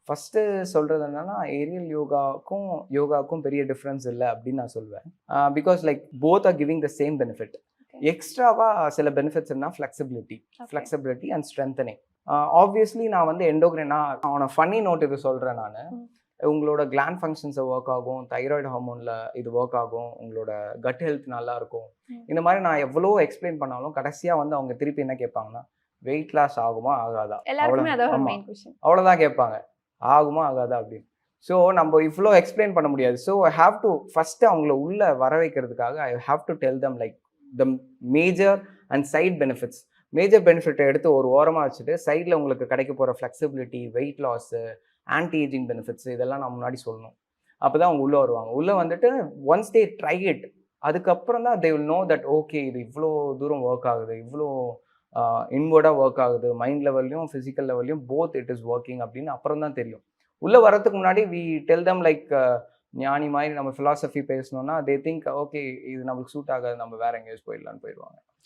First சொல்றது என்னன்னா, Ariel யோகாவுக்கும் பெரிய டிஃபரன்ஸ் இல்ல அப்படின்னு நான் சொல்வேன். Because like both are giving the same benefit. Okay. எக்ஸ்ட்ராவா சில பெனிஃபிட்ஸ் என்ன flexibility okay. Flexibility and strengthening. Obviously நான் வந்து எண்டோக்ரைனா ஆன் அ ஃபன்னி நோட் இது சொல்றேன் நானு. ம். உங்களோட கிளாண்ட் ஃபங்க்ஷன்ஸை ஒர்க் ஆகும், தைராய்டு ஹார்மோன்ல இது ஒர்க் ஆகும், உங்களோட கட் ஹெல்த் நல்லா இருக்கும். ம். இந்த மாதிரி நான் எவ்வளோ எக்ஸ்பிளைன் பண்ணாலும் கடைசியா வந்து அவங்க திருப்பி என்ன கேட்பாங்கன்னா, வெயிட் லாஸ் ஆகுமா ஆகாதா? எல்லாருக்குமே அவ்வளோ அதான் ஒரு ஆமா. Main question. அவ்வளோதான் கேட்பாங்க. ஆகுமா ஆகாதா அப்படின்னு. ஸோ நம்ம இவ்வளோ எக்ஸ்பிளைன் பண்ண முடியாது. So I have to first அவங்கள உள்ள வர வைக்கிறதுக்காக I have to tell them like the major and side benefits. Major பெனிஃபிட்டை எடுத்து ஒரு ஓரமாக வச்சுட்டு சைடில் உங்களுக்கு கிடைக்க போகிற flexibility, weight loss, anti ageing benefits இதெல்லாம் நான் முன்னாடி சொல்லணும். அப்போ தான் அவங்க உள்ளே வருவாங்க. உள்ளே வந்துட்டு ஒன்ஸ் தே ட்ரை இட், அதுக்கப்புறம் தான் they will know that okay இது இவ்வளோ தூரம் ஒர்க் ஆகுது, இவ்வளோ இன்வர்டாக ஒர்க் ஆகுது, மைண்ட் லெவல்லையும் ஃபிசிக்கல் லெவல்லையும் போத் இட் இஸ் ஒர்க்கிங் அப்படின்னு அப்புறம் தான் தெரியும். உள்ளே வரதுக்கு முன்னாடி வி டெல் தம் லைக் ஞானி மாதிரி நம்ம ஃபிலாசபி பேசணும்னா தே திங்க் ஓகே இது நம்மளுக்கு சூட் ஆகாது, நம்ம வேற எங்கேயாச்சும் போயிடலான்னு போயிடுவாங்க.